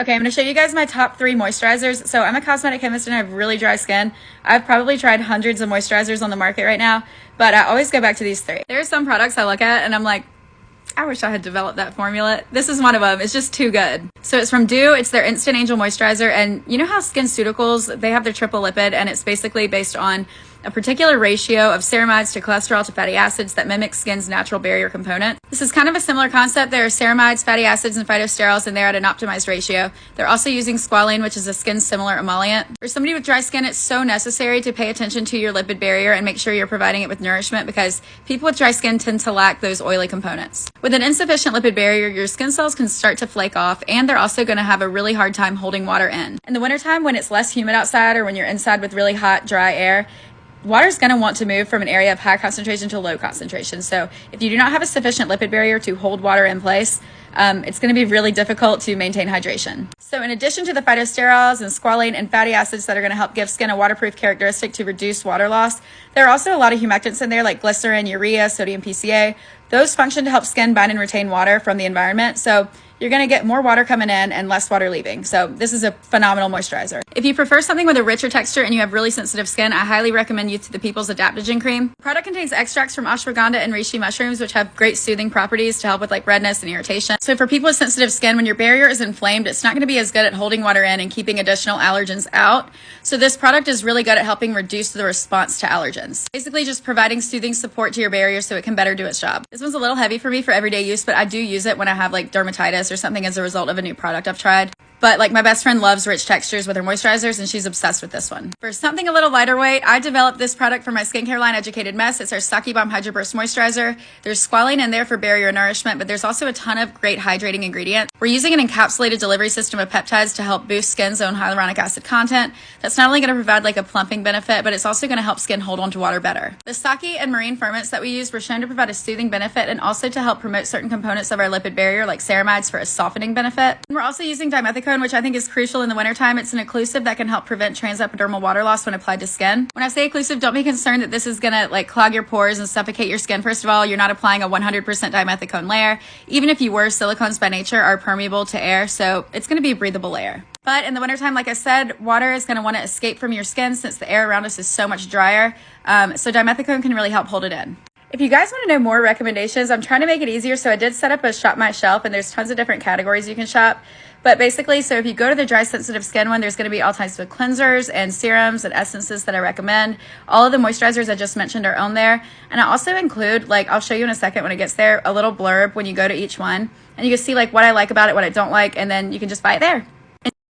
Okay, I'm going to show you guys my top 3 moisturizers. So I'm a cosmetic chemist and I have really dry skin. I've probably tried hundreds of moisturizers on the market right now, but I always go back to these 3. There are some products I look at and I'm like, I wish I had developed that formula. This is one of them. It's just too good. So it's from Dew. It's their Instant Angel Moisturizer. And you know how SkinCeuticals, they have their triple lipid, and it's basically based on a particular ratio of ceramides to cholesterol to fatty acids that mimics skin's natural barrier component. This is kind of a similar concept. There are ceramides, fatty acids, and phytosterols, and they're at an optimized ratio. They're also using squalene, which is a skin-similar emollient. For somebody with dry skin, it's so necessary to pay attention to your lipid barrier and make sure you're providing it with nourishment, because people with dry skin tend to lack those oily components. With an insufficient lipid barrier, your skin cells can start to flake off, and they're also going to have a really hard time holding water in. In the wintertime, when it's less humid outside or when you're inside with really hot, dry air, water is going to want to move from an area of high concentration to low concentration. So if you do not have a sufficient lipid barrier to hold water in place, it's going to be really difficult to maintain hydration. So in addition to the phytosterols and squalene and fatty acids that are going to help give skin a waterproof characteristic to reduce water loss, there are also a lot of humectants in there like glycerin, urea, sodium PCA. Those function to help skin bind and retain water from the environment. So you're going to get more water coming in and less water leaving. So this is a phenomenal moisturizer. If you prefer something with a richer texture and you have really sensitive skin, I highly recommend you to the People's Adaptogen Cream. The product contains extracts from ashwagandha and reishi mushrooms, which have great soothing properties to help with like redness and irritation. So for people with sensitive skin, when your barrier is inflamed, it's not going to be as good at holding water in and keeping additional allergens out. So this product is really good at helping reduce the response to allergens. Basically just providing soothing support to your barrier so it can better do its job. This one's a little heavy for me for everyday use, but I do use it when I have like dermatitis or something as a result of a new product I've tried. But like my best friend loves rich textures with her moisturizers and she's obsessed with this one. For something a little lighter weight, I developed this product for my skincare line, Educated Mess. It's our Saki Balm Hydro Burst Moisturizer. There's squalene in there for barrier nourishment, but there's also a ton of great hydrating ingredients. We're using an encapsulated delivery system of peptides to help boost skin's own hyaluronic acid content. That's not only going to provide like a plumping benefit, but it's also going to help skin hold on to water better. The Saki and marine ferments that we use were shown to provide a soothing benefit and also to help promote certain components of our lipid barrier like ceramides for a softening benefit. And we're also using dimethicone, which I think is crucial in the wintertime. It's an occlusive that can help prevent transepidermal water loss when applied to skin. When I say occlusive, don't be concerned that this is going to like clog your pores and suffocate your skin. First of all, you're not applying a 100% dimethicone layer. Even if you were, silicones by nature are permeable to air, so it's going to be a breathable layer. But in the wintertime, like I said, water is going to want to escape from your skin since the air around us is so much drier. So dimethicone can really help hold it in. If you guys want to know more recommendations, I'm trying to make it easier. So I did set up a Shop My Shelf and there's tons of different categories you can shop. But basically, so if you go to the dry sensitive skin one, there's going to be all types of cleansers and serums and essences that I recommend. All of the moisturizers I just mentioned are on there. And I also include, like, I'll show you in a second when it gets there, a little blurb when you go to each one. And you can see like what I like about it, what I don't like, and then you can just buy it there.